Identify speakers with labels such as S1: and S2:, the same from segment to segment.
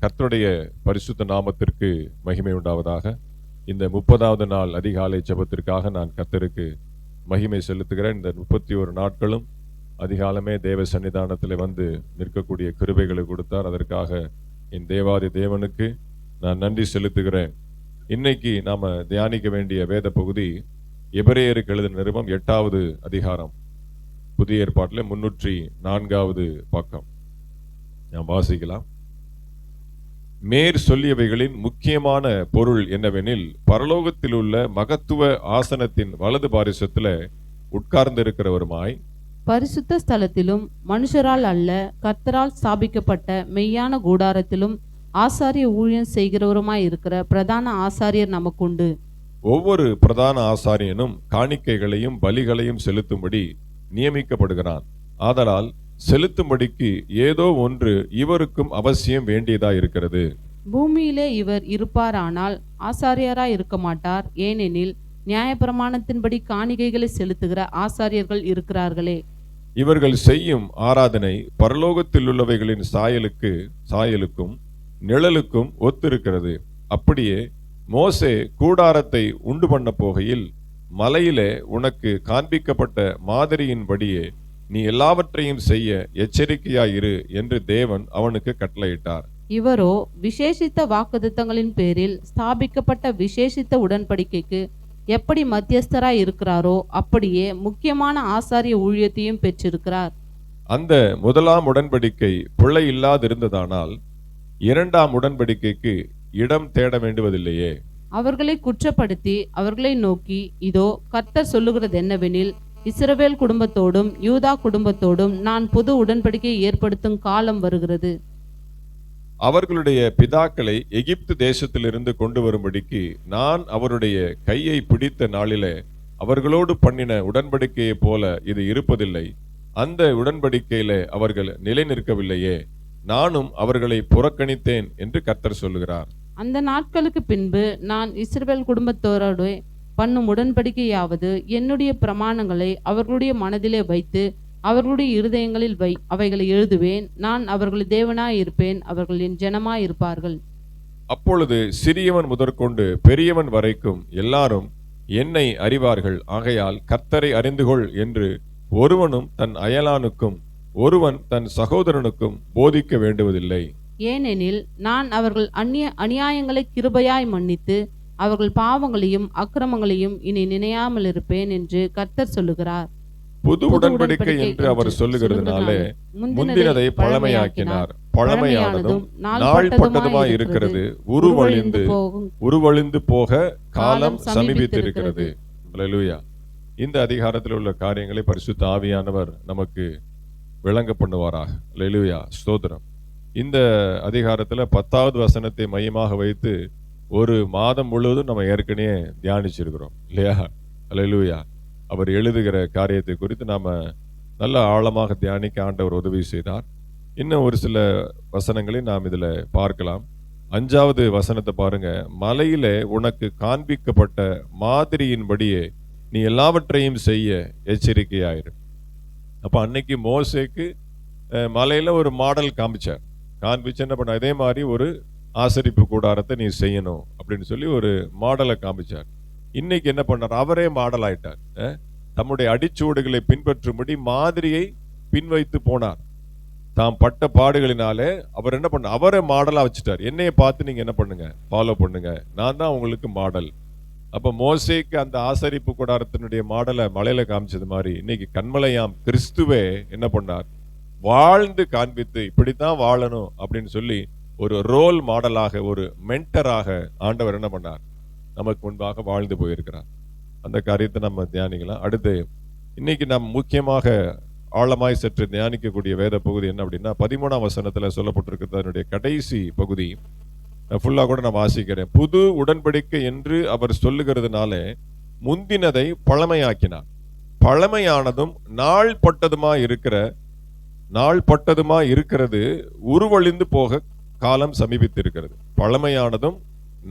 S1: கர்த்தருடைய பரிசுத்த நாமத்திற்கு மகிமை உண்டாவதாக. இந்த 30வது நாள் அதிகாலை ஜெபத்திற்காக நான் கர்த்தருக்கு மகிமை செலுத்துகிறேன். இந்த 31 நாட்களும் அதிகாலமே தேவ சன்னிதானத்தில் வந்து நிற்கக்கூடிய கிருபைகளை கொடுத்தார். அதற்காக என் தேவாதி தேவனுக்கு நான் நன்றி செலுத்துகிறேன். இன்னைக்கு நாம தியானிக்க வேண்டிய வேத பகுதி எபிரேயருக்கு எழுதின நிருபம் 8வது அதிகாரம், புதிய ஏற்பாட்டில் 304வது பக்கம். நாம் வாசிக்கலாம். மேற் சொல்லியவைகளின் முக்கியமான பொருள் என்னவெனில், பரலோகத்தில் உள்ள மகத்துவ ஆசனத்தின் வலது பாரிசத்துல உட்கார்ந்திருக்கிறவருமாய்,
S2: பரிசுத்த ஸ்தலத்திலும் மனுஷரால் அல்ல கர்த்தரால் ஸ்தாபிக்கப்பட்ட மெய்யான கூடாரத்திலும் ஆசாரிய ஊழியம் செய்கிறவருமாய் இருக்கிற பிரதான ஆசாரியர் நமக்குண்டு.
S1: ஒவ்வொரு பிரதான ஆசாரியனும் காணிக்கைகளையும் பலிகளையும் செலுத்தும்படி நியமிக்கப்படுகிறான். ஆதலால் செலுத்தும்படிக்கு ஏதோ ஒன்று இவருக்கும் அவசியம் வேண்டியதாய் இருக்கிறது.
S2: பூமியிலே இவர் இருப்பாரானால் ஆசாரியராய் இருக்க மாட்டார். ஏனெனில் நியாயப்பிரமாணத்தின்படி காணிக்கைகளை செலுத்துகிற ஆசாரியர்கள் இருக்கிறார்களே.
S1: இவர்கள் செய்யும் ஆராதனை பரலோகத்தில் உள்ளவைகளின் சாயலுக்கும் நிழலுக்கும் ஒத்திருக்கிறது. அப்படியே மோசே கூடாரத்தை உண்டு பண்ண போகையில் மலையிலே உனக்கு காண்பிக்கப்பட்ட மாதிரியின்படியே நீ எல்லாவற்றையும் செய்ய எச்சரிக்கையாயிரு என்று தேவன் அவனுக்கு கட்டளையிட்டார்.
S2: இவரோ விசேஷித்த வாக்குத்தத்தங்களின் பேரில் ஸ்தாபிக்கப்பட்ட விசேஷித்த உடன்படிக்கைக்கு எப்படி மத்தியஸ்தராய் இருக்கிறாரோ அப்படியே முக்கியமான ஆசாரிய ஊழியத்தையும் பெற்றிருக்கிறார்.
S1: அந்த முதலாம் உடன்படிக்கை பிழை இல்லாதிருந்ததானால் இரண்டாம் உடன்படிக்கைக்கு இடம் தேட வேண்டுவதில்லையே.
S2: அவர்களை குற்றப்படுத்தி அவர்களை நோக்கி, இதோ கர்த்தர் சொல்லுகிறது என்னவெனில், இஸ்ரவேல் குடும்பத்தோடும் யூதா குடும்பத்தோடும் நான் புது உடன்படிக்கையை ஏற்படுத்தும் காலம் வருகிறது.
S1: அவர்களுடைய பிதாக்களை எகிப்து தேசத்திலிருந்து கொண்டு வரும்படிக்கு நான் அவருடைய கையை பிடித்த நாளிலே அவர்களோடு பண்ணின உடன்படிக்கையை போல இது இருப்பதில்லை. அந்த உடன்படிக்கையிலே அவர்கள் நிலை நிற்கவில்லையே, நானும் அவர்களை புறக்கணித்தேன் என்று கர்த்தர் சொல்லுகிறார்.
S2: அந்த நாட்களுக்கு பின்பு நான் இஸ்ரவேல் குடும்பத்தோரோடு பண்ணும் உடன்படிக்கையாவது, என்னுடைய பிரமாணங்களை அவர்களுடைய மனதிலே வைத்து அவர்களுடைய இருதயங்களில் அவைகளை எழுதுவேன். நான் அவர்கள் தேவனாய் இருப்பேன், அவர்கள் என் ஜனமாய் இருப்பார்கள்.
S1: அப்பொழுது சிறியவன் முதற்கொண்டு பெரியவன் வரைக்கும் எல்லாரும் என்னை அறிவார்கள். ஆகையால் கர்த்தரை அறிந்துகொள் என்று ஒருவனும் தன் அயலானுக்கும் ஒருவன் தன் சகோதரனுக்கும் போதிக்க வேண்டுவதில்லை.
S2: ஏனெனில் நான் அவர்கள் அநியாயங்களை கிருபையாய் மன்னித்து அவர்கள் பாவங்களையும் அக்கிரமங்களையும் இனி நினையாமல் இருப்பேன் என்று கர்த்தர் சொல்லுகிறார்.
S1: புது உடன்படிக்கை என்று அவர் சொல்லுகிறதுனாலே முந்தினதை பழமையாக்கினார். பழமையானதும் நாள்பட்டதுமாய் இருக்கிறது, உருவழிந்து போக காலம் சமீபித்திருக்கிறது. அல்லேலூயா. இந்த அதிகாரத்தில் உள்ள காரியங்களை பரிசுத்த ஆவியானவர் நமக்கு விளங்க பண்ணுவாராக. அல்லேலூயா, ஸ்தோத்திரம். இந்த அதிகாரத்துல 10வது வசனத்தை மையமாக வைத்து ஒரு மாதம் முழுவதும் நம்ம ஏற்கனவே தியானிச்சிருக்கிறோம் இல்லையா? அல்லேலூயா. அவர் எழுதுகிற காரியத்தை குறித்து நாம நல்ல ஆழமாக தியானிக்க ஆண்டவர் உதவி செய்தார். இன்னும் ஒரு சில வசனங்களை நாம் இதுல பார்க்கலாம். 5வது வசனத்தை பாருங்க. மலையிலே உனக்கு காண்பிக்கப்பட்ட மாதிரியின்படியே நீ எல்லாவற்றையும் செய்ய எச்சரிக்கையாயிரு. அப்ப அன்னைக்கு மோசேக்கு மலையில ஒரு மாடல் காமிச்சு என்ன பண்ண, அதே மாதிரி ஒரு ஆசரிப்பு கூடாரத்தை நீ செய்யணும் அப்படின்னு சொல்லி ஒரு மாடலை காமிச்சார். இன்னைக்கு என்ன பண்ணார்? அவரே மாடல் ஆயிட்டார். தம்முடைய அடிச்சுவடுகளை பின்பற்றும்படி மாதிரியை பின்வைத்து போனார். தாம் பட்ட பாடுகளினாலே அவர் என்ன பண்ண, அவரை மாடலா வச்சுட்டார். என்னைய பார்த்து நீங்க என்ன பண்ணுங்க, ஃபாலோ பண்ணுங்க, நான் தான் உங்களுக்கு மாடல். அப்ப மோசேக்கு அந்த ஆசரிப்பு கூடாரத்தினுடைய மாடலை மலையில காமிச்சது மாதிரி இன்னைக்கு கண்மலையாம் கிறிஸ்துவே என்ன பண்ணார்? வாழ்ந்து காண்பித்து இப்படித்தான் வாழணும் அப்படின்னு சொல்லி ஒரு ரோல் மாடலாக, ஒரு மென்டராக ஆண்டவர் என்ன பண்ணார்? நமக்கு முன்பாக வாழ்ந்து போயிருக்கிறார். அந்த காரியத்தை நம்ம தியானிக்கலாம். அடுத்து இன்னைக்கு நாம் முக்கியமாக ஆழமாய் சற்று தியானிக்கக்கூடிய வேத பகுதி என்ன அப்படின்னா, 13ஆம் வசனத்துல சொல்லப்பட்டிருக்கிறது. அதனுடைய கடைசி பகுதி ஃபுல்லா கூட நான் வாசிக்கிறேன். புது உடன்படிக்கை என்று அவர் சொல்லுகிறதுனால முந்தினதை பழமையாக்கினார். பழமையானதும் நாள்பட்டதுமா இருக்கிறது உருவழிந்து போக காலம் சமீபித்திருக்கிறது. பழமையானதும்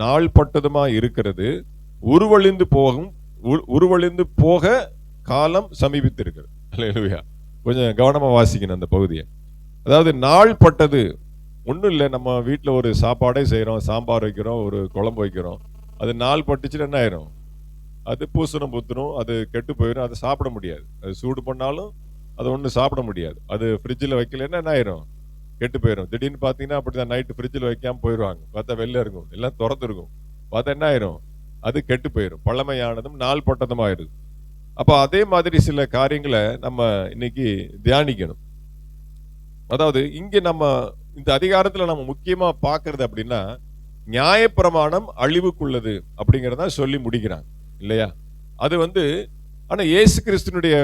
S1: நாள்பட்டதுமா இருக்கிறது உருவழிந்து போக காலம் சமீபித்திருக்கிறது. அல்லேலூயா. கொஞ்சம் கவனமா வாசிக்கணும் அந்த பகுதியை. அதாவது நாள்பட்டது ஒன்றும் இல்லை, நம்ம வீட்டில் ஒரு சாப்பாடே செய்கிறோம், சாம்பார் வைக்கிறோம், ஒரு குழம்பு வைக்கிறோம், அது நாள் பட்டுச்சுன்னா என்ன ஆயிரும்? அது பூசணும் புத்தணும், அது கெட்டு போயிடும், அதை சாப்பிட முடியாது. அது சூடு பண்ணாலும் அது ஒன்றும் சாப்பிட முடியாது. அது ஃப்ரிட்ஜில் வைக்கலன்னா என்ன ஆயிரும்? கெட்டு போயிடும். திடீர்னு பார்த்தீங்கன்னா அப்படிதான், நைட்டு ஃப்ரிட்ஜில் வைக்காமல் போயிடுவாங்க, பார்த்தா வெளில இருக்கும், எல்லாம் திறந்துருக்கும், பார்த்தா என்ன ஆயிரும்? அது கெட்டு போயிடும், பழமையானதும் நாள் பட்டதும் ஆயிடுது. அப்போ அதே மாதிரி சில காரியங்களை நம்ம இன்னைக்கு தியானிக்கணும். அதாவது இங்க நம்ம இந்த அதிகாரத்துல நம்ம முக்கியமா பார்க்கறது அப்படின்னா, நியாயப்பிரமாணம் அழிவுக்குள்ளது அப்படிங்கிறத சொல்லி முடிக்கிறாங்க இல்லையா? அது ஆனா இயேசு கிறிஸ்துனுடைய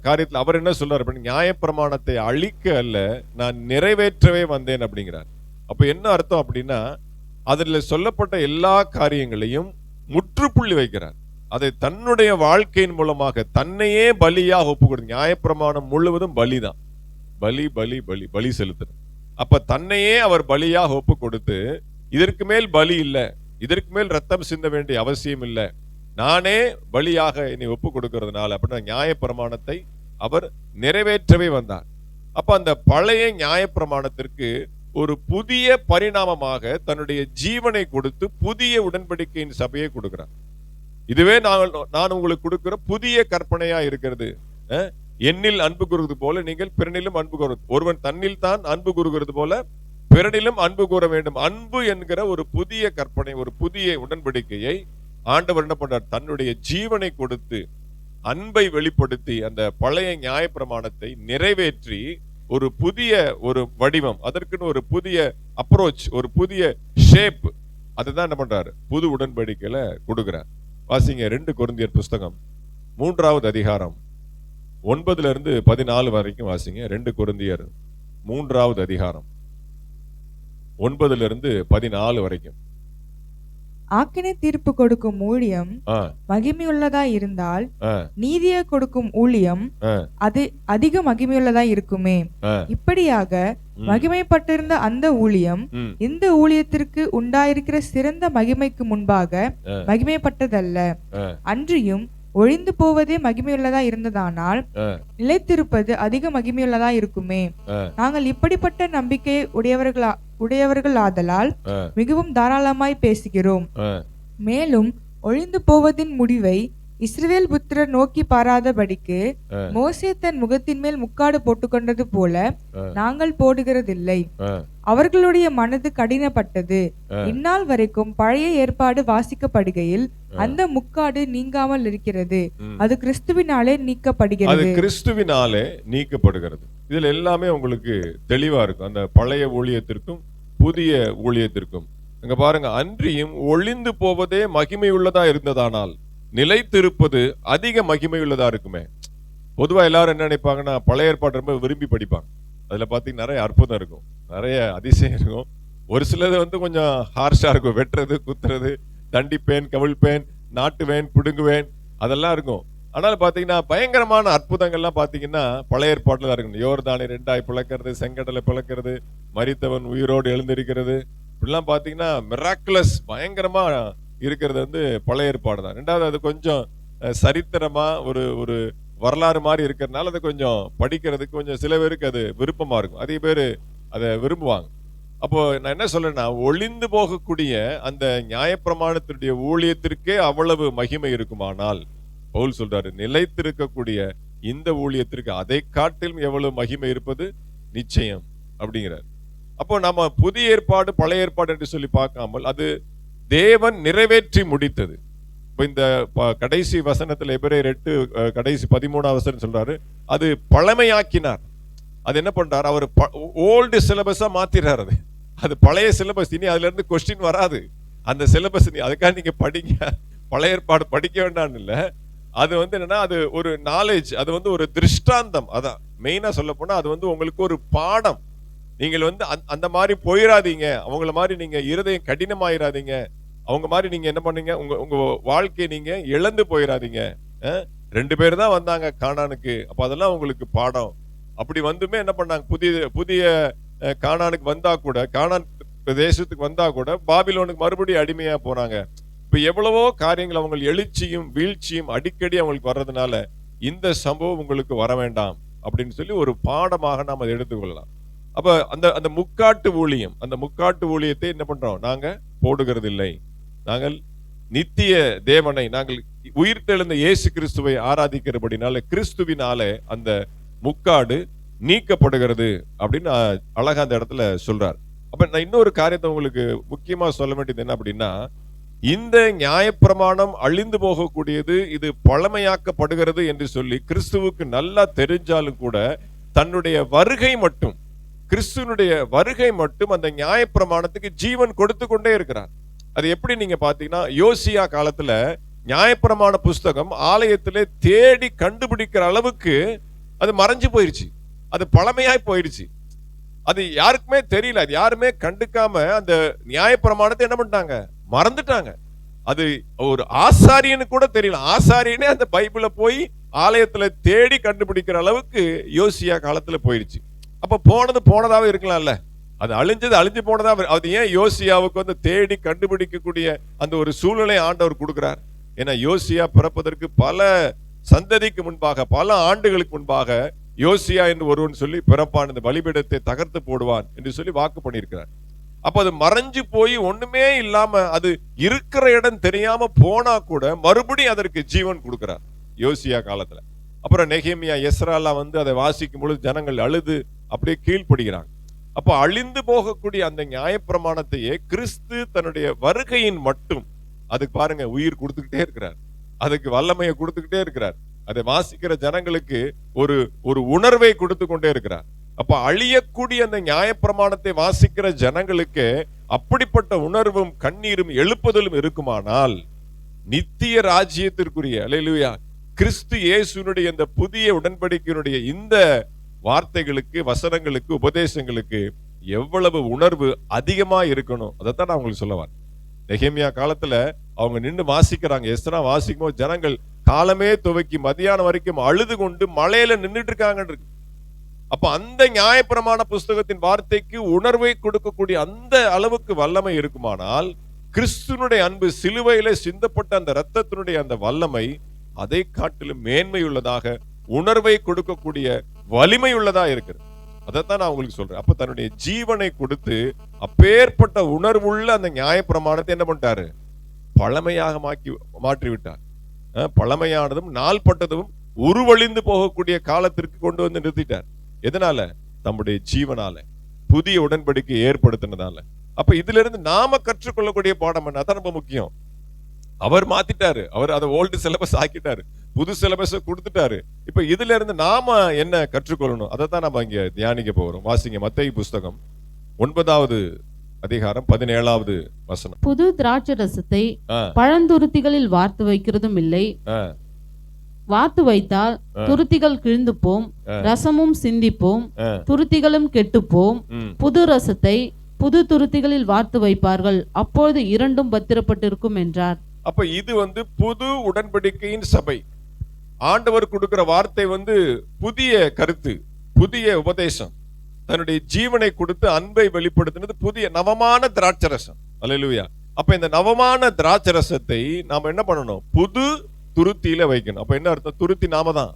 S1: காரியத்தில் அவர் என்ன சொல்றாரு அப்படின்னா, நியாயப்பிரமாணத்தை அழிக்க அல்ல, நான் நிறைவேற்றவே வந்தேன் அப்படிங்கிறார். அப்ப என்ன அர்த்தம் அப்படின்னா, அதுல சொல்லப்பட்ட எல்லா காரியங்களையும் முற்றுப்புள்ளி வைக்கிறார். அதை தன்னுடைய வாழ்க்கையின் மூலமாக தன்னையே பலியாக ஒப்பு கொடுத்து, நியாயப்பிரமாணம் முழுவதும் பலிதான், பலி பலி பலி பலி செலுத்தணும். அப்ப தன்னையே அவர் பலியாக ஒப்பு கொடுத்து, இதற்கு மேல் பலி இல்லை, இதற்கு மேல் ரத்தம் சிந்த வேண்டிய அவசியம் இல்லை, நானே பலியாக என்னை ஒப்பு கொடுக்கிறதுனால அப்படின்னா நியாயப்பிரமாணத்தை அவர் நிறைவேற்றவே வந்தார். அப்ப அந்த பழைய நியாயப்பிரமாணத்திற்கு ஒரு புதிய பரிணாமமாக தன்னுடைய ஜீவனை கொடுத்து புதிய உடன்படிக்கையின் சபையை கொடுக்கிறார். இதுவே நான் உங்களுக்கு கொடுக்கிற புதிய கற்பனையா இருக்கிறது. என்னில் அன்பு கூறுவது போல நீங்கள் பிறனிலும் அன்பு கூறுவது, ஒருவன் தன்னில் தான் அன்பு கூறுகிறது போல பிறனிலும் அன்பு கூற வேண்டும். அன்பு என்கிற ஒரு புதிய கற்பனை, ஒரு புதிய உடன்படிக்கையை ஆண்டவர் என்ன பண்றார்? தன்னுடைய ஜீவனை கொடுத்து அன்பை வெளிப்படுத்தி அந்த பழைய நியாயப்பிரமாணத்தை நிறைவேற்றி ஒரு புதிய ஒரு வடிவம், அதற்குன்னு ஒரு புதிய அப்ரோச், ஒரு புதிய ஷேப், அதுதான் என்ன பண்றாரு? புது உடன்படிக்கையில கொடுக்கிறார். வாசிங்க 2 கொரிந்தியர் புஸ்தகம் 3வது அதிகாரம் 9-14 வரைக்கும் வாசிங்க. 2 கொரிந்தியர் 3வது அதிகாரம் 9-14 வரைக்கும்.
S3: ஆக்கினை தீர்ப்பு கொடுக்கும் ஊழியம் மகிமையுள்ளதா இருந்தால் நீதியை கொடுக்கும் ஊழியம் அது அதிக மகிமையுள்ளதா இருக்குமே. இப்படியாக மகிமைப்பட்டிருந்த அந்த ஊழியம் இந்த ஊழியத்திற்கு உண்டாயிருக்கிற சிறந்த மகிமைக்கு முன்பாக மகிமைப்பட்டதல்ல. அன்றியும் ஒழிந்து போவதே மகிமையுள்ளதா இருந்ததானால் நிலைத்திருப்பது அதிக மகிமையுள்ளதா இருக்குமே. நாங்கள் இப்படிப்பட்ட நம்பிக்கை உடையவர்கள் ஆதலால் மிகவும் தாராளமாய் பேசுகிறோம். மேலும் ஒழிந்து போவதின் முடிவை இஸ்ரவேல் புத்திரர் நோக்கி பாராதபடிக்கு மோசே தன் முகத்தின் மேல் முக்காடு போட்டுக்கொண்டது போல நாங்கள் போடுகிறதில்லை. அவர்களுடைய மனது கடினப்பட்டது. இந்நாள் வரைக்கும் பழைய ஏற்பாடு வாசிக்கப்படுகையில் அந்த முக்காடு நீங்காமல் இருக்கிறது. அது கிறிஸ்துவினாலே நீக்கப்படுகிறது.
S1: கிறிஸ்துவினாலே நீக்கப்படுகிறது. இதுல எல்லாமே உங்களுக்கு தெளிவா இருக்கும், அந்த பழைய ஊழியத்திற்கும் புதிய ஊழியத்திற்கும். இங்க பாருங்க, அன்றியும் ஒழிந்து போவதே மகிமை உள்ளதா இருந்ததானால் நிலைத்திருப்பது அதிக மகிமை உள்ளதா இருக்குமே. பொதுவா எல்லாரும் என்ன நினைப்பாங்கன்னா, பழைய ஏற்பாடு ரொம்ப விரும்பி படிப்பாங்க. அதுல பாத்தீங்கன்னா நிறைய அற்புதம் இருக்கும், நிறைய அதிசயம் இருக்கும். ஒரு சிலது கொஞ்சம் ஹார்ஷா இருக்கும், வெட்டுறது, குத்துறது, தண்டிப்பேன், கவிழ்ப்பேன், நாட்டுவேன், பிடுங்குவேன், அதெல்லாம் இருக்கும். ஆனால் பாத்தீங்கன்னா பயங்கரமான அற்புதங்கள்லாம் பாத்தீங்கன்னா பழைய ஏற்பாட்டுல தான் இருக்கும். யோர்தானை 2ஆய் பிளக்கிறது, செங்கடலை பிளக்கிறது, மரித்தவன் உயிரோடு எழுந்திருக்கிறது, இப்படிலாம் பாத்தீங்கன்னா மிராக்குலஸ் பயங்கரமா இருக்கிறது பழைய ஏற்பாடு தான். ரெண்டாவது அது கொஞ்சம் சரித்திரமா ஒரு வரலாறு மாதிரி இருக்கிறதுனால அது கொஞ்சம் படிக்கிறதுக்கு கொஞ்சம் சில பேருக்கு அது விருப்பமா இருக்கும், அதிக பேர் அதை விரும்புவாங்க. அப்போ நான் என்ன சொல்றேன்னா, ஒளிந்து போகக்கூடிய அந்த நியாயப்பிரமாணத்தினுடைய ஊழியத்திற்கே அவ்வளவு மகிமை இருக்குமானால், பவுல் சொல்றாரு, நிலைத்திருக்கக்கூடிய இந்த ஊழியத்திற்கு அதை காட்டிலும் எவ்வளவு மகிமை இருப்பது நிச்சயம் அப்படிங்கிறார். அப்போ நம்ம புதிய ஏற்பாடு பழைய ஏற்பாடு என்று சொல்லி பார்க்காமல் அது தேவன் நிறைவேற்றி முடித்தது. இப்போ இந்த கடைசி வசனத்துல எபிரேயர் 8 கடைசி 13வது வசனம் சொல்றாரு, அது பழமையாக்கினார். அது என்ன பண்றாரு? அவர் ஓல்டு சிலபஸா மாத்திராரு. அது பழைய சிலபஸ், இனி அதுல இருந்து கொஸ்டின் வராது. அந்த சிலபஸ் அதுக்காக நீங்க படிங்க, பழைய ஏற்பாடு படிக்க வேண்டாம்னு இல்ல. அது என்னன்னா, அது ஒரு நாலேஜ், அது ஒரு திருஷ்டாந்தம். அதான் மெயினா சொல்ல போனா அது உங்களுக்கு ஒரு பாடம். நீங்கள் அந்த மாதிரி போயிடாதீங்க, அவங்கள மாதிரி நீங்க இருதயம் கடினமாயிராதீங்க, அவங்க மாதிரி நீங்க என்ன பண்ணீங்க, உங்க வாழ்க்கையை நீங்க இழந்து போயிடாதீங்க. 2 பேர் தான் வந்தாங்க கானானுக்கு, அப்ப அதெல்லாம் உங்களுக்கு பாடம். அப்படி வந்துமே என்ன பண்ணாங்க, புதிய கானானுக்கு வந்தா கூட, கானான் தேசத்துக்கு வந்தா கூட பாபிலோனுக்கு மறுபடியும் அடிமையா போனாங்க. இப்ப எவ்வளவோ காரியங்கள், அவங்க எழுச்சியும் வீழ்ச்சியும் அடிக்கடி அவங்களுக்கு வர்றதுனால இந்த சம்பவம் உங்களுக்கு வர வேண்டாம் அப்படின்னு சொல்லி ஒரு பாடமாக நாம் அதை எடுத்துக்கொள்ளலாம். அப்ப அந்த முக்காட்டு ஊழியம், அந்த முக்காட்டு ஊழியத்தை என்ன பண்றோம்? நாங்க போடுகிறது இல்லை. நாங்கள் நித்திய தேவனை, நாங்கள் உயிர்த்தெழுந்த இயேசு கிறிஸ்துவை ஆராதிக்கிறபடினால கிறிஸ்துவினாலே அந்த முக்காடு நீக்கப்படுகிறது அப்படின்னு அழகா அந்த இடத்துல சொல்றார். அப்ப நான் இன்னொரு காரியத்தை உங்களுக்கு முக்கியமா சொல்ல வேண்டியது என்ன அப்படின்னா, இந்த நியாயப்பிரமாணம் அழிந்து போகக்கூடியது, இது பழமையாக்கப்படுகிறது என்று சொல்லி கிறிஸ்துவுக்கு நல்லா தெரிஞ்சாலும் கூட தன்னுடைய வருகை மட்டும், கிறிஸ்துவனுடைய வருகை மட்டும் அந்த நியாயப்பிரமாணத்துக்கு ஜீவன் கொடுத்து கொண்டே இருக்கிறார். அது எப்படி நீங்க பாத்தீங்கன்னா, யோசியா காலத்துல நியாயப்பிரமாண புஸ்தகம் ஆலயத்திலே தேடி கண்டுபிடிக்கிற அளவுக்கு அது மறைஞ்சு போயிருச்சு, அது பழமையாய் போயிருச்சு. அது யாருக்குமே தெரியல, அது யாருமே கண்டுக்காம அந்த நியாயப்பிரமாணத்தை என்ன பண்ணிட்டாங்க? மறந்துட்டாங்க. அது ஒரு ஆசாரியனுக்கு கூட தெரியல. ஆசாரியனே அந்த பைபிளை போய் ஆலயத்துல தேடி கண்டுபிடிக்கிற அளவுக்கு யோசியா காலத்துல போயிருச்சு. அப்ப போனது போனதாவே இருக்கலாம்ல, அது அழிஞ்சது அழிஞ்சு போனதா. அது ஏன் யோசியாவுக்கு வந்து தேடி கண்டுபிடிக்கக்கூடிய அந்த ஒரு சூழ்நிலை ஆண்டவர் கொடுக்கிறார்? ஏன்னா யோசியா பிறப்பதற்கு பல சந்ததிக்கு முன்பாக, பல ஆண்டுகளுக்கு முன்பாக யோசியா என்று ஒருவன் சொல்லி பிறப்பான், இந்த பலிபீடத்தை தகர்த்து போடுவான் என்று சொல்லி வாக்கு பண்ணியிருக்கிறார். அப்ப அது மறைஞ்சு போய் ஒண்ணுமே இல்லாம அது இருக்கிற இடம் தெரியாம போனா கூட மறுபடியும் அதற்கு ஜீவன் கொடுக்கிறார் யோசியா காலத்துல. அப்புறம் நெகேமியா, எஸ்ராலாம் வந்து அதை வாசிக்கும் பொழுது ஜனங்கள் அழுது அப்படியே கீழ்ப்படுகிறாங்க. அப்ப அழிந்து போகக்கூடிய அந்த நியாயப்பிரமாணத்தையே கிறிஸ்து தன்னுடைய வருகையின் மட்டும் அதுக்கு பாருங்க உயிர் கொடுத்துக்கிட்டே இருக்கிறார், அதுக்கு வல்லமையை கொடுத்துக்கிட்டே இருக்கிறார், அதை வாசிக்கிற ஜனங்களுக்கு ஒரு உணர்வை கொடுத்து கொண்டே இருக்கிறார். அப்ப அழியக்கூடிய அந்த நியாயப்பிரமாணத்தை வாசிக்கிற ஜனங்களுக்கு அப்படிப்பட்ட உணர்வும் கண்ணீரும் எழுப்புதலும் இருக்குமானால் நித்திய ராஜ்யத்திற்குரிய அல்லேலூயா கிறிஸ்து இயேசுனுடைய இந்த புதிய உடன்படிக்கையினுடைய இந்த வார்த்தைகளுக்கு, வசனங்களுக்கு, உபதேசங்களுக்கு எவ்வளவு உணர்வு அதிகமா இருக்கணும். அதைத்தான் நான் உங்களுக்கு சொல்ல வரேன். நெகேமியா காலத்துல அவங்க நின்று வாசிக்கிறாங்க, எஸ்ரா வாசிக்கும் போது ஜனங்கள் காலமே துவக்கி மதியானம் வரைக்கும் அழுது கொண்டு மலையில நின்றுட்டு இருக்காங்க. அப்ப அந்த நியாயப்பிரமாண புஸ்தகத்தின் வார்த்தைக்கு உணர்வை கொடுக்கக்கூடிய அந்த அளவுக்கு வல்லமை இருக்குமானால் கிறிஸ்துனுடைய அன்பு, சிலுவையில சிந்தப்பட்ட அந்த இரத்தத்தினுடைய அந்த வல்லமை அதை காட்டிலும் மேன்மையுள்ளதாக, உணர்வை கொடுக்கக்கூடிய வலிமை உள்ளதா இருக்கிறது. அதைத்தான் நான் உங்களுக்கு சொல்றேன். அப்ப தன்னுடைய ஜீவனை கொடுத்து அப்பேற்பட்ட உணர்வுள்ள அந்த நியாயப்பிரமாணத்தை என்ன பண்ணிட்டாரு? பழமையாக மாற்றிவிட்டார். பழமையானதும் நாள்பட்டதும் உருவழிந்து போகக்கூடிய காலத்திற்கு கொண்டு வந்து நிறுத்திட்டார். எதனால? தம்முடைய ஜீவனால, புதிய உடன்படிக்கை ஏற்படுத்தினதால. அப்ப இதுல இருந்து நாம கற்றுக்கொள்ளக்கூடிய பாடம் என்ன? அதான் ரொம்ப முக்கியம். அவர் மாத்திட்டாரு, அவர் அதை ஓல்டு சிலபஸ் ஆக்கிட்டாரு, புது சிலபஸ் கொடுத்துட்டாரு. இப்ப இதுல இருந்து நாம என்ன கற்றுக்கொள்ளணும்? அதைத்தான் நம்ம இங்க தியானிக்க போறோம். வாசிங்க மத்தேயு புஸ்தகம் 9வது அதிகாரம் 17வது வசனம்.
S2: புது திராட்சை ரசத்தை பழந்துருத்திகளில் வார்த்து வைக்கிறதும் இல்லை, வாத்து வைத்தால் துருத்திகள் கிழிந்து போம், ரசமும் சிந்திப்போம், துருத்திகளும் கெட்டுப்போம். புது ரசத்தை புது துருத்திகளில் வார்த்து வைப்பார்கள், அப்பொழுது இரண்டும் பத்திரப்பட்டிருக்கும் என்றார்.
S1: அப்ப இது வந்து புது உடன்படிக்கையின் சபை. ஆண்டவர் கொடுக்கிற வார்த்தை வந்து புதிய கருத்து, புதிய உபதேசம், தன்னுடைய ஜீவனை கொடுத்து அன்பை வெளிப்படுத்தினது புதிய நவமான திராட்சரசம். அல்லேலூயா. அப்ப இந்த நவமான திராட்சரசத்தை நாம என்ன பண்ணணும்? புது துருத்தியில வைக்கணும். அப்ப என்ன அர்த்தம்? துருத்தி நாம தான்,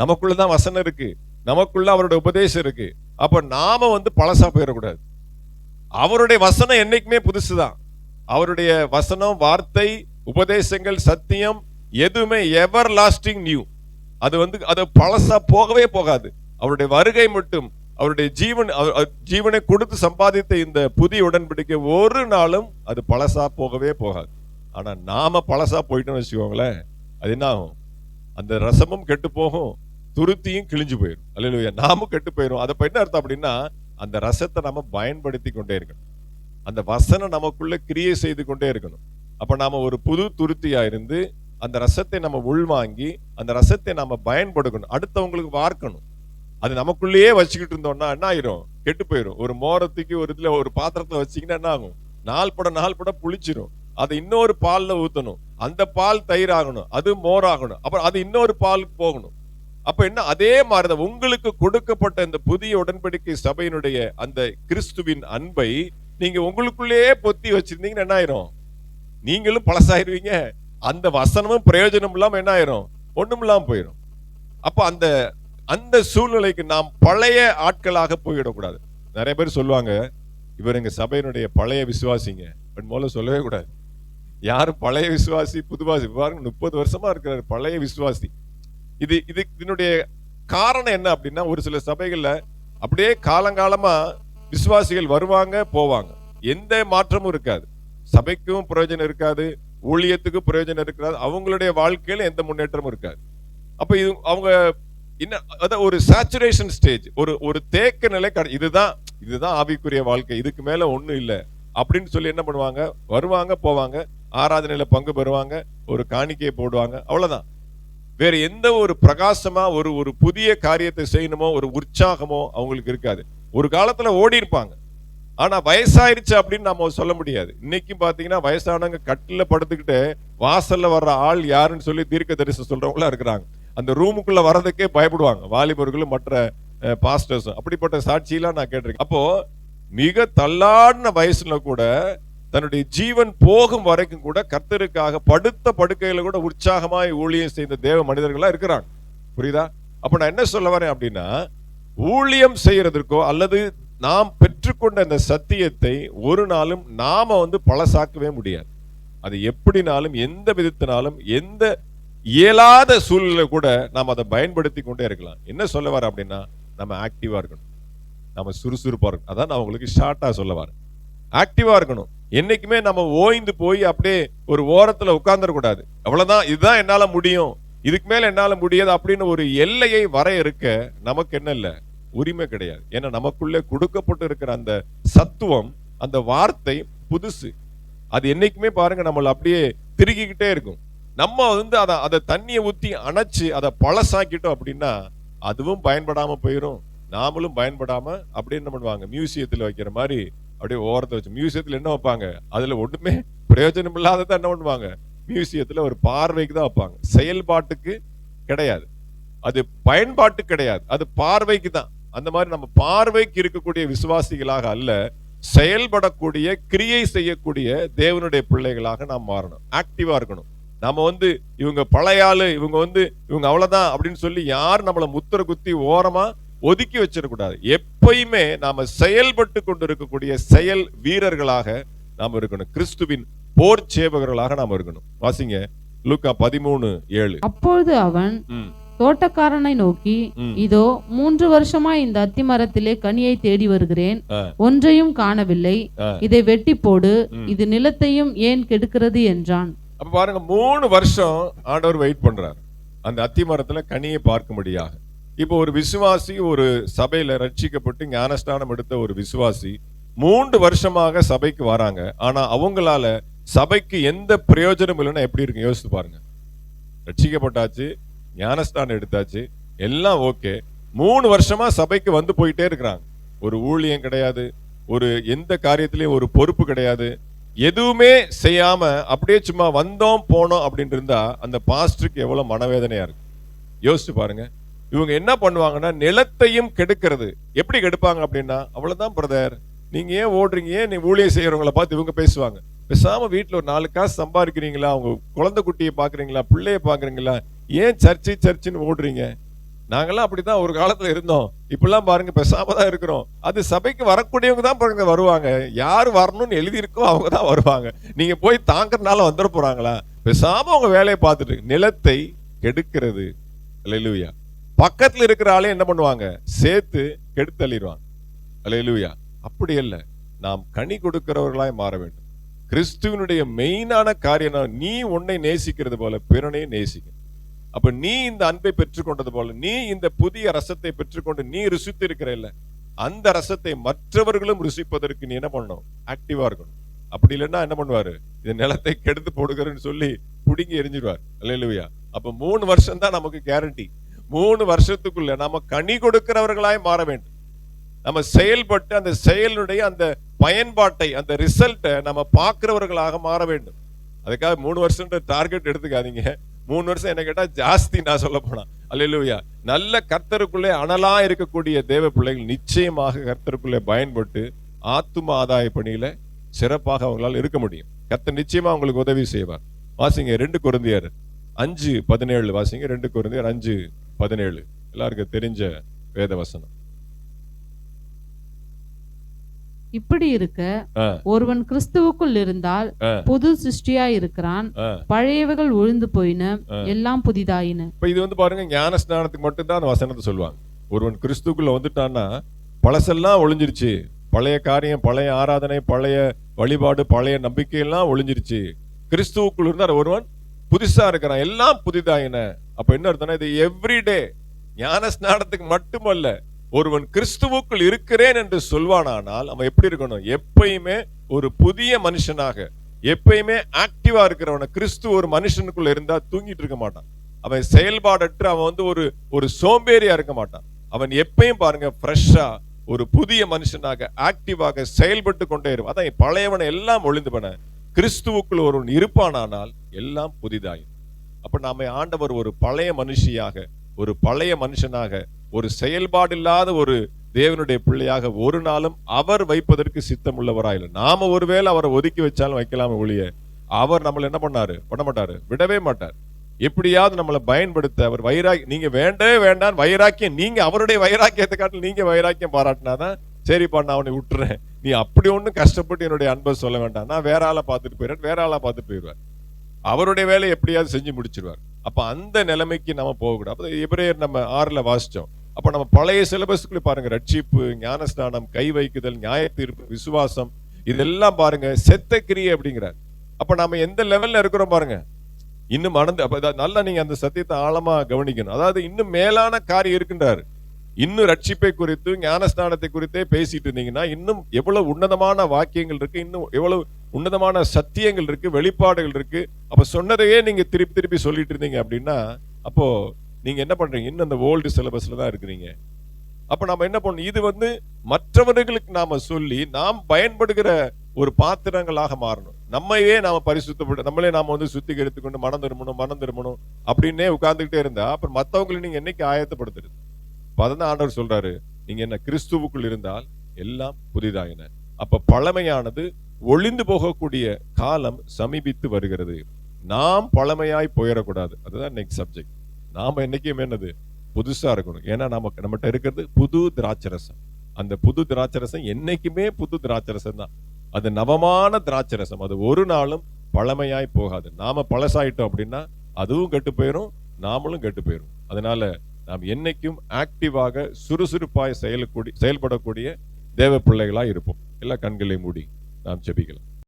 S1: நமக்குள்ளதான் வசனம் இருக்கு, நமக்குள்ள அவருடைய உபதேசம் இருக்கு. அப்ப நாம வந்து பழசா போயிடக்கூடாது. அவருடைய வசனம் என்னைக்குமே புதுசுதான். அவருடைய வசனம், வார்த்தை, உபதேசங்கள், சத்தியம் எதுவுமே எவர் லாஸ்டிங் நியூ. அது வந்து அது பழசா போகவே போகாது. அவருடைய வருகை மட்டும், அவருடைய ஜீவனை கொடுத்து சம்பாதித்த இந்த புதிய உடன்படிக்கை ஒரு நாளும் அது பழசா போகவே போகாது. ஆனா நாம பழசா போயிட்டோம்னு வச்சுக்கோங்களேன், அது என்ன ஆகும்? அந்த ரசமும் கெட்டு போகும், துருத்தியும் கிழிஞ்சு போயிடும். அல்லேலூயா. நாமும் கெட்டு போயிடும். அதை என்ன அர்த்தம் அப்படின்னா, அந்த ரசத்தை நாம பயன்படுத்தி கொண்டே இருக்கணும், அந்த வசனம் நமக்குள்ள கிரியை செய்து கொண்டே இருக்கணும். அப்ப நாம ஒரு புது துருத்தியா இருந்து அந்த ரசத்தை நம்ம உள்வாங்கி அந்த ரசத்தை நாம பயன்படுத்தணும், அடுத்தவங்களுக்கு வார்க்கணும். அது நமக்குள்ளேயே வச்சுக்கிட்டு இருந்தோம்னா என்ன ஆயிரும்? கெட்டு போயிடும். ஒரு மோரத்துக்கு ஒரு இதுல ஒரு பாத்திரத்துல வச்சீங்கன்னா என்ன ஆகும்? நாள் பட புளிச்சிரும். அது இன்னொரு பால்ல ஊத்தணும், அந்த பால் தயிர் ஆகணும், அது மோர் ஆகணும், அப்புறம் அது இன்னொரு பாலுக்கு போகணும். அப்ப என்ன? அதே மாதிரிதான் உங்களுக்கு கொடுக்கப்பட்ட இந்த புதிய உடன்படிக்கை சபையினுடைய அந்த கிறிஸ்துவின் அன்பை நீங்க உங்களுக்குள்ளேயே பொத்தி வச்சிருந்தீங்கன்னா என்ன ஆயிரும்? நீங்களும் பழசாயிருவீங்க, அந்த வசனமும் பிரயோஜனம் இல்லாம என்ன ஆயிரும்? ஒண்ணும் இல்லாம போயிடும். அப்ப அந்த சூழ்நிலைக்கு நாம் பழைய ஆட்களாக போயிடக்கூடாது. நிறைய பேர் சொல்லுவாங்க, இவர் எங்க சபையினுடைய பழைய விசுவாசிங்க. முதல்ல சொல்லவே கூடாது. யாரும் பழைய விசுவாசி புதுவாசி பாருங்க, 30 வருஷமா இருக்கிறார் பழைய விசுவாசி. இதனுடைய காரணம் என்ன அப்படின்னா, ஒரு சில சபைகள்ல அப்படியே காலங்காலமா விசுவாசிகள் வருவாங்க போவாங்க, எந்த மாற்றமும் இருக்காது, சபைக்கும் பிரயோஜனம் இருக்காது, ஊழியத்துக்கும் பிரயோஜனம் இருக்காது, அவங்களுடைய வாழ்க்கையில எந்த முன்னேற்றமும் இருக்காது. அப்ப இது அவங்க என்ன, ஒரு சேச்சுரேஷன் ஸ்டேஜ், ஒரு தேக்க நிலை. இதுதான் ஆவிக்குரிய வாழ்க்கை, இதுக்கு மேல ஒண்ணும் இல்லை அப்படின்னு சொல்லி என்ன பண்ணுவாங்க, வருவாங்க போவாங்க, ஆராதனையில பங்கு பெறுவாங்க, ஒரு காணிக்கையை போடுவாங்க, அவ்வளவுதான். வேற எந்த ஒரு பிரகாசமா ஒரு புதிய காரியத்தை செய்யணுமோ ஒரு உற்சாகமோ அவங்களுக்கு இருக்காது. ஒரு காலத்துல ஓடி இருப்பாங்க, ஆனா வயசாயிருச்சு அப்படின்னு நம்ம சொல்ல முடியாது. இன்னைக்கும் பாத்தீங்கன்னா வயசானவங்க கட்டில படுத்துக்கிட்டு வாசல்ல வர்ற ஆள் யாருன்னு சொல்லி தீர்க்க தரிசனம் சொல்றவங்களா இருக்கிறாங்க. அந்த ரூமுக்குள்ள வர்றதுக்கே பயப்படுவாங்க, வாலிபர்களும் மற்ற பாஸ்டர்ஸும். அப்படிப்பட்ட சாட்சியெல்லாம் நான் கேட்டிருக்கேன். அப்போ மிக தள்ளாடின வயசுல கூட தன்னுடைய ஜீவன் போகும் வரைக்கும் கூட கர்த்தருக்காக படுத்த படுக்கையில கூட உற்சாகமாய் ஊழியம் செய்த தேவ மனிதர்களா இருக்கிறாங்க. புரியுதா? அப்ப நான் என்ன சொல்ல வரேன் அப்படின்னா, ஊழியம் செய்யறதற்கோ அல்லது நாம் பெற்றுக்கொண்ட அந்த சத்தியத்தை ஒரு நாளும் நாம பழசாக்கவே முடியாது. அது எப்படினாலும் எந்த விதத்தினாலும் எந்த இயலாத சூழ்நிலை கூட நாம் அதை பயன்படுத்தி கொண்டே இருக்கலாம். என்ன சொல்ல வர அப்படின்னா, நம்ம ஆக்டிவா இருக்கணும், நம்ம சுறுசுறுப்பா இருக்கணும். அதான் நான் உங்களுக்கு ஷார்ட்டா சொல்ல வரேன். ஆக்டிவா இருக்கணும். என்னைக்குமே நம்ம ஓய்ந்து போய் அப்படியே ஒரு ஓரத்துல உட்கார்ந்துடக்கூடாது. அவ்வளவுதான், இதுதான் என்னால முடியும், இதுக்கு மேல என்னால முடியாது அப்படின்னு ஒரு எல்லையை வரையறுக்க நமக்கு என்ன இல்ல, உரிமை கிடையாது. ஏன்னா நமக்குள்ளே கொடுக்கப்பட்டு இருக்கிற அந்த சத்துவம், அந்த வார்த்தை புதுசு. அது என்னைக்குமே பாருங்க நம்மள அப்படியே திருகிக்கிட்டே இருக்கும். நம்ம அதை தண்ணியை ஊத்தி அணைச்சு அதை பழசாக்கிட்டோம் அப்படின்னா அதுவும் பயன்படாம போயிடும், நாமளும் பயன்படாம அப்படியே என்ன பண்ணுவாங்க, மியூசியத்துல வைக்கிற மாதிரி அப்படியே ஓரத்தை வச்சு. மியூசியத்துல என்ன வைப்பாங்க, அதுல ஒண்ணுமே பிரயோஜனம் இல்லாததான் என்ன பண்ணுவாங்க, மியூசியத்துல ஒரு பார்வைக்கு தான் வைப்பாங்க, செயல்பாட்டுக்கு கிடையாது, அது பயன்பாட்டு கிடையாது, அது பார்வைக்கு தான். அந்த மாதிரி நம்ம பார்வைக்கு இருக்கக்கூடிய விசுவாசிகளாக அல்ல, செயல்படக்கூடிய கிரியை செய்யக்கூடிய தேவனுடைய பிள்ளைகளாக நாம் மாறணும். ஆக்டிவா இருக்கணும். நாம இவங்க பழைய ஆளு, இவங்க அவ்வளவுதான் அப்படின்னு சொல்லி யார் நம்மளை முத்திர குத்தி ஓரமா ஒதுக்கி வச்சிடக்கூடாது. எப்பயுமே நாம செயல்பட்டு கொண்டு இருக்கக்கூடிய செயல் வீரர்களாக நாம் இருக்கணும். கிறிஸ்துவின் போர் சேவகர்களாக நாம் இருக்கணும். வாசிங்க லூக்கா 13:7.
S2: அப்பொழுது அவன் தோட்டக்காரனை நோக்கி, இதோ 3 வருஷமா இந்த அத்தி மரத்திலே கனியை தேடி வருகிறேன், ஒன்றையும் காணவில்லை, இதை வெட்டி போடு, இது நிலத்தையும் ஏன் கெடுக்கிறது என்றான்.
S1: அப்ப பாருங்க, 3 வருஷம் ஆண்டவர் வெயிட் பண்றார் அந்த அத்தி மரத்துல கனியை பார்க்கும்படியாக. இப்போ ஒரு விசுவாசி ஒரு சபையில ரட்சிக்கப்பட்டு ஞானஸ்தானம் எடுத்த ஒரு விசுவாசி 3 வருஷமாக சபைக்கு வராங்க, ஆனா அவங்களால சபைக்கு எந்த பிரயோஜனம் இல்லைன்னா எப்படி இருக்கு யோசித்து பாருங்க. ரட்சிக்கப்பட்டாச்சு, ஞானஸ்தானம் எடுத்தாச்சு, எல்லாம் ஓகே, 3 வருஷமா சபைக்கு போயிட்டே இருக்கிறாங்க. ஒரு ஊழியம் கிடையாது, ஒரு எந்த காரியத்திலயும் ஒரு பொறுப்பு கிடையாது, எதுவுமே செய்யாம அப்படியே சும்மா வந்தோம் போனோம் அப்படின்னு இருந்தா அந்த பாஸ்டருக்கு எவ்வளவு மனவேதனையா இருக்கு யோசிச்சு பாருங்க. இவங்க என்ன பண்ணுவாங்கன்னா, நிலத்தையும் கெடுக்கிறது. எப்படி கெடுப்பாங்க அப்படின்னா, அவ்வளவுதான் பிரதர், நீங்க ஏன் ஓடுறீங்க, ஏன் நீ ஊழியம் செய்யறவங்களை பார்த்து இவங்க பேசுவாங்க, பேசாம வீட்டுல ஒரு 4 காசு சம்பாதிக்கிறீங்களா, உங்க குழந்தை குட்டியை பாக்குறீங்களா, பிள்ளைய பாக்குறீங்களா, ஏன் சர்ச்சுன்னு ஓடுறீங்க? நாங்கெல்லாம் அப்படிதான் ஒரு காலத்துல இருந்தோம், இப்பெல்லாம் பாருங்க பேசாம தான் இருக்கிறோம். அது சபைக்கு வரக்கூடியவங்க தான் பாருங்க வருவாங்க, யாரு வரணும்னு எழுதியிருக்கோ அவங்க தான் வருவாங்க. நீங்க போய் தாங்கறதுனால வந்துட போறாங்களா? பேசாம அவங்க வேலையை பார்த்துட்டு. நிலத்தை கெடுக்கிறது. அல்லேலூயா. பக்கத்துல இருக்கிற ஆளே என்ன பண்ணுவாங்க, சேர்த்து கெடுத்தள்ளிடுவாங்க. அல்லேலூயா. அப்படி அல்ல, நாம் கனி கொடுக்கிறவர்களாய் மாற வேண்டும். கிறிஸ்துவனுடைய மெயினான காரியம், நீ உன்னை நேசிக்கிறது போல பிறனையும் நேசிக்க. அப்ப நீ இந்த அன்பை பெற்றுக்கொண்டது போல, நீ இந்த புதிய ரசத்தை பெற்றுக்கொண்டு நீ ருசித்து இருக்கிற இல்ல, அந்த ரசத்தை மற்றவர்களும் ருசிப்பதற்கு நீ என்ன பண்ணணும், ஆக்டிவா இருக்கணும். அப்படி இல்லைன்னா என்ன பண்ணுவாரு, இது நிலத்தை கெடுத்து போடுகிறன்னு சொல்லி புடுங்கி எரிஞ்சிடுவார். அல்லேலூயா. அப்ப 3 வருஷம் தான் நமக்கு கேரண்டி. 3 வருஷத்துக்குள்ள நம்ம கனி கொடுக்கிறவர்களாய் மாற வேண்டும். நம்ம செயல்பட்டு அந்த செயலுடைய அந்த பயன்பாட்டை, அந்த ரிசல்ட்டை நம்ம பார்க்கிறவர்களாக மாற வேண்டும். அதுக்காக 3 வருஷம் டார்கெட் எடுத்துக்காதீங்க. 3 வருஷம் என்ன கேட்டா ஜாஸ்தி நான் சொல்ல போனா. அல்லேலூயா. நல்ல கர்த்தருக்குள்ளே அனலா இருக்கக்கூடிய தேவ பிள்ளைகள் நிச்சயமாக கர்த்தருக்குள்ளே பயன்பட்டு ஆத்தும ஆதாய பணியில சிறப்பாக அவங்களால இருக்க முடியும். கர்த்தர் நிச்சயமா அவங்களுக்கு உதவி செய்வார். வாசிங்க 2 கொரிந்தியர் 5:17 வாசிங்க. 2 கொரிந்தியர் 5:17 எல்லாருக்கும் தெரிஞ்ச வேத வசனம்.
S2: இப்படி இருக்க ஒருவன் கிறிஸ்துவுக்குள் இருந்தால் புது சிருஷ்டியா இருக்கிறான், பழையவைகள் ஒழிந்து போயின, எல்லாம் புதிதாயின.
S1: இப்ப இது வந்து பாருங்க, ஞான ஸ்நானத்துக்கு மட்டும்தான் அந்த வசனத்தை சொல்லுவாங்க. ஒருவன் கிறிஸ்துக்குள்ள வந்துட்டான்னா பழசெல்லாம் ஒளிஞ்சிருச்சு, பழைய காரியம், பழைய ஆராதனை, பழைய வழிபாடு, பழைய நம்பிக்கை எல்லாம் ஒளிஞ்சிருச்சு. கிறிஸ்துவுக்குள் இருந்தார் ஒருவன் புதுசா இருக்கிறான், எல்லாம் புதிதாயின. அப்ப என்ன அர்த்தம்னா, இது எவ்ரிடே, ஞான ஸ்நானத்துக்கு மட்டுமல்ல, ஒருவன் கிறிஸ்துவுக்குள் இருக்கிறேன் என்று சொல்வானானால் அவன் எப்படி இருக்கணும்? எப்பயுமே ஒரு புதிய மனுஷனாக, எப்பயுமே ஆக்டிவா இருக்கிறவன. கிறிஸ்து ஒரு மனுஷனுக்குள்ள இருந்தா தூங்கிட்டு இருக்க மாட்டான். அவன் செயல்பாடற்று அவன் வந்து ஒரு சோம்பேறியா இருக்க மாட்டான். அவன் எப்பயும் பாருங்க ஃப்ரெஷ்ஷா ஒரு புதிய மனுஷனாக ஆக்டிவாக செயல்பட்டு கொண்டே இருக்கும். அதான் பழையவனை எல்லாம் ஒளிந்து பண்ண, கிறிஸ்துவுக்குள் ஒருவன் இருப்பானானால் எல்லாம் புதிதாயும். அப்ப நாம ஆண்டவர் ஒரு பழைய மனுஷியாக, ஒரு பழைய மனுஷனாக, ஒரு செயல்பாடு இல்லாத ஒரு தேவனுடைய பிள்ளையாக ஒரு நாளும் அவர் வைப்பதற்கு சித்தம் உள்ளவராயில்லை. நாம ஒருவேளை அவரை ஒதுக்கி வச்சாலும் வைக்கலாம ஒழிய, அவர் நம்மள என்ன பண்ண மாட்டாரு, விடவே மாட்டார். எப்படியாவது நம்மளை பயன்படுத்த அவர் நீங்க வேண்டவே வேண்டாம் வைராக்கியம், நீங்க அவருடைய வைராக்கியத்தை காட்டில் நீங்க வைராக்கியம் பாராட்டினாதான் சரிப்பா நான் அவனை விட்டுறேன், நீ அப்படி ஒண்ணும் கஷ்டப்பட்டு என்னுடைய அன்பை சொல்ல வேண்டாம், நான் வேற ஆளை பார்த்துட்டு போயிடுறேன், வேற ஆளா பார்த்துட்டு போயிடுவார். அவருடைய வேலையை எப்படியாவது செஞ்சு முடிச்சிருவார். அப்ப அந்த நிலைமைக்கு நம்ம போகக்கூடாது. அப்ப எபிரேயர் நம்ம 6ல வாசிச்சோம். அப்ப நம்ம பழைய சிலபஸ்க்குள்ள பாருங்க, ரட்சிப்பு, ஞானஸ்நானம், கை வைக்குதல், நியாய தீர்ப்பு, விசுவாசம், இதெல்லாம் பாருங்க செத்த கிரியை அப்படிங்கிறார். அப்ப நாம எந்த லெவல்ல இருக்கிறோம் பாருங்க. இன்னும் நல்லா நீங்க அந்த சத்தியத்தை ஆழமா கவனிக்கணும். அதாவது இன்னும் மேலான காரியம் இருக்கின்றாரு. இன்னும் ரட்சிப்பை குறித்து, ஞானஸ்நானத்தை குறித்தே பேசிட்டு இருந்தீங்கன்னா இன்னும் எவ்வளவு உன்னதமான வாக்கியங்கள் இருக்கு, இன்னும் எவ்வளவு உன்னதமான சத்தியங்கள் இருக்கு, வெளிப்பாடுகள் இருக்கு. அப்ப சொன்னதையே நீங்க திருப்பி திருப்பி சொல்லிட்டு இருந்தீங்க அப்படின்னா, அப்போ நீங்க என்ன பண்றீங்க? இன்னும் அந்த ஓல்டு சிலபஸ்ல தான் இருக்கிறீங்க. அப்ப நாம என்ன பண்ணணும்? இது வந்து மற்றவர்களுக்கு நாம சொல்லி நாம் பயன்படுகிற ஒரு பாத்திரங்களாக மாறணும். நம்மையே நாம பரிசுத்தப்பட்டு, நம்மளே நாம வந்து சுத்திகரித்து கொண்டு மனம் திரும்பணும் அப்படின்னே உட்கார்ந்துகிட்டே இருந்தா அப்புறம் மற்றவங்களை நீங்க என்னைக்கு ஆயத்தப்படுத்துறது? அதான் ஆண்டவர் சொல்றாரு, நீங்க என்ன கிறிஸ்துவுக்குள் இருந்தால் எல்லாம் புதிதாயின. அப்ப பழமையானது ஒளிந்து போகக்கூடிய காலம் சமீபித்து வருகிறது. நாம் பழமையாய் போயிடக்கூடாது. அதுதான் நெக்ஸ்ட் சப்ஜெக்ட். நாம என்னைக்கும் என்னது? புதுசா இருக்கணும். ஏன்னா நம்மகிட்ட இருக்கிறது புது திராட்சரசம். அந்த புது திராட்சரசம் என்னைக்குமே புது திராட்சரசம் தான். அது நவமான திராட்சரசம். அது ஒரு நாளும் பழமையாய் போகாது. நாம பழசாயிட்டோம் அப்படின்னா அதுவும் கெட்டு போயிரும், நாமளும் கெட்டு போயிரும். அதனால நாம் என்னைக்கும் ஆக்டிவாக சுறுசுறுப்பாய் செயல்படக்கூடிய தேவ பிள்ளைகளாய் இருப்போம். எல்லா கண்களை மூடி நாம் ஜெபிக்கலாம்.